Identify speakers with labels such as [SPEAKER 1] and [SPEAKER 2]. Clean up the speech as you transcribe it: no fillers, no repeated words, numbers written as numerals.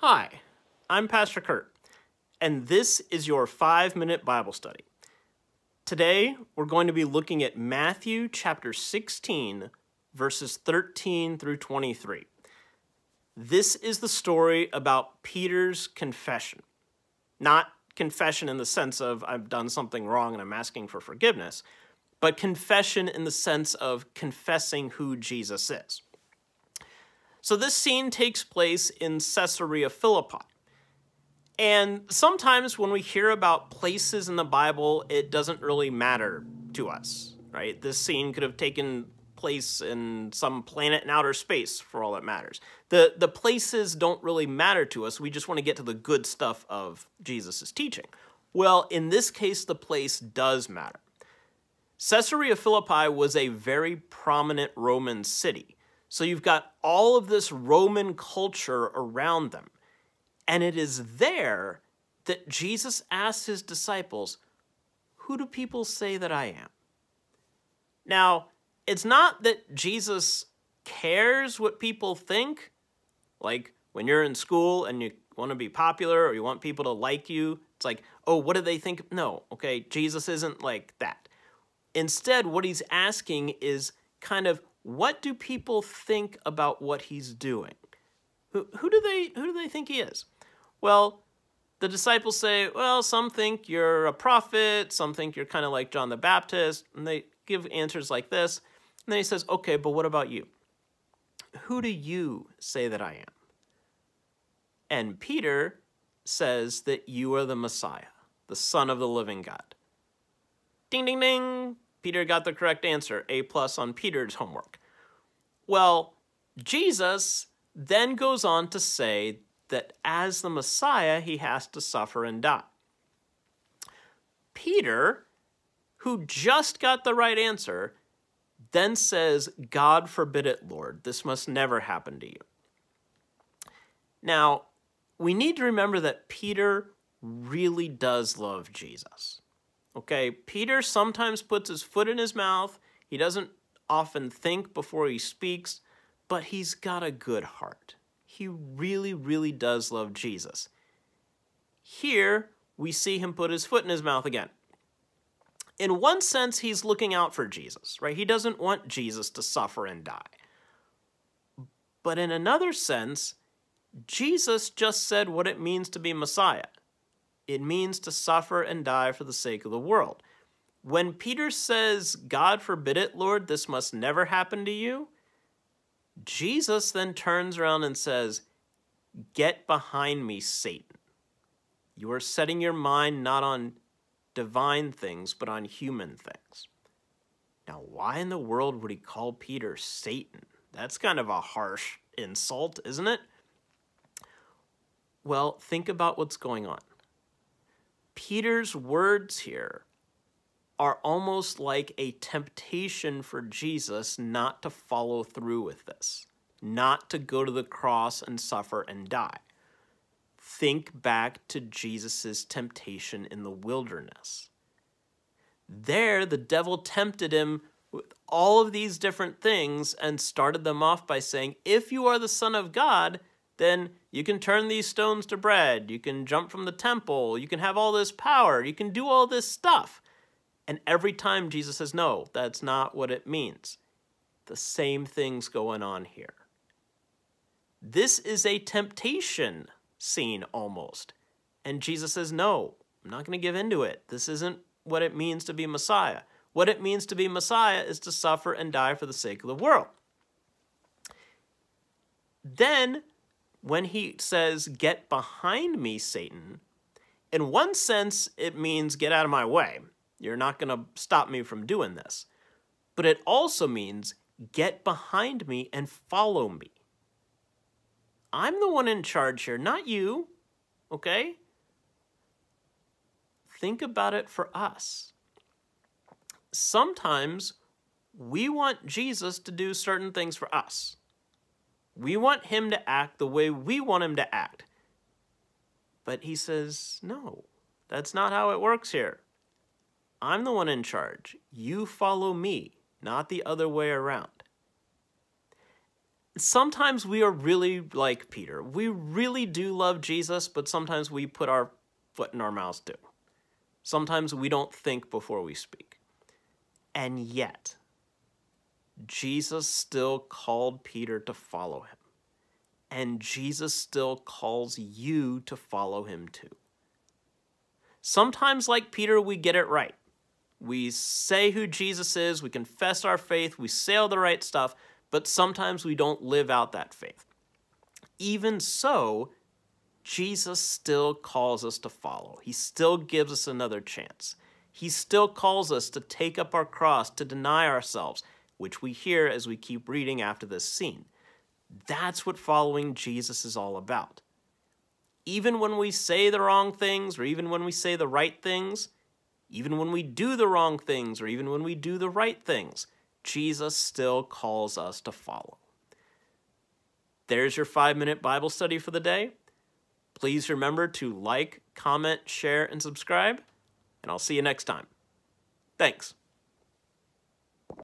[SPEAKER 1] Hi, I'm Pastor Kurt, and this is your 5-minute Bible study. Today, we're going to be looking at Matthew chapter 16, verses 13 through 23. This is the story about Peter's confession. Not confession in the sense of I've done something wrong and I'm asking for forgiveness, but confession in the sense of confessing who Jesus is. So this scene takes place in Caesarea Philippi. And sometimes when we hear about places in the Bible, it doesn't really matter to us, right? This scene could have taken place in some planet in outer space for all that matters. The places don't really matter to us. We just want to get to the good stuff of Jesus' teaching. Well, in this case, the place does matter. Caesarea Philippi was a very prominent Roman city. So you've got all of this Roman culture around them. And it is there that Jesus asks his disciples, "Who do people say that I am?" Now, it's not that Jesus cares what people think. Like when you're in school and you want to be popular or you want people to like you, it's like, oh, what do they think? No, okay, Jesus isn't like that. Instead, what he's asking is kind of, what do people think about what he's doing? Who do they think he is? Well, the disciples say, well, some think you're a prophet, some think you're kind of like John the Baptist, and they give answers like this. And then he says, okay, but what about you? Who do you say that I am? And Peter says that you are the Messiah, the Son of the living God. Ding, ding, ding. Peter got the correct answer, A+ on Peter's homework. Well, Jesus then goes on to say that as the Messiah, he has to suffer and die. Peter, who just got the right answer, then says, "God forbid it, Lord. This must never happen to you." Now, we need to remember that Peter really does love Jesus. Okay, Peter sometimes puts his foot in his mouth. He doesn't often think before he speaks, but he's got a good heart. He really, really does love Jesus. Here, we see him put his foot in his mouth again. In one sense, he's looking out for Jesus, right? He doesn't want Jesus to suffer and die. But in another sense, Jesus just said what it means to be Messiah. It means to suffer and die for the sake of the world. When Peter says, "God forbid it, Lord, this must never happen to you," Jesus then turns around and says, "Get behind me, Satan. You are setting your mind not on divine things, but on human things." Now, why in the world would he call Peter Satan? That's kind of a harsh insult, isn't it? Well, think about what's going on. Peter's words here are almost like a temptation for Jesus not to follow through with this, not to go to the cross and suffer and die. Think back to Jesus' temptation in the wilderness. There, the devil tempted him with all of these different things and started them off by saying, if you are the Son of God, then you can turn these stones to bread, you can jump from the temple, you can have all this power, you can do all this stuff. And every time Jesus says, no, that's not what it means. The same thing's going on here. This is a temptation scene almost. And Jesus says, no, I'm not going to give into it. This isn't what it means to be Messiah. What it means to be Messiah is to suffer and die for the sake of the world. Then, when he says, "Get behind me, Satan," in one sense, it means get out of my way. You're not going to stop me from doing this. But it also means get behind me and follow me. I'm the one in charge here, not you, okay? Think about it for us. Sometimes we want Jesus to do certain things for us. We want him to act the way we want him to act. But he says, no, that's not how it works here. I'm the one in charge. You follow me, not the other way around. sometimes we are really like Peter. We really do love Jesus, but sometimes we put our foot in our mouths too. Sometimes we don't think before we speak. And yet, Jesus still called Peter to follow him. And Jesus still calls you to follow him too. Sometimes, like Peter, we get it right. We say who Jesus is, we confess our faith, we say all the right stuff, but sometimes we don't live out that faith. Even so, Jesus still calls us to follow. He still gives us another chance. He still calls us to take up our cross, to deny ourselves, which we hear as we keep reading after this scene. That's what following Jesus is all about. Even when we say the wrong things, or even when we say the right things, even when we do the wrong things, or even when we do the right things, Jesus still calls us to follow. There's your 5-minute Bible study for the day. Please remember to like, comment, share, and subscribe, and I'll see you next time. Thanks.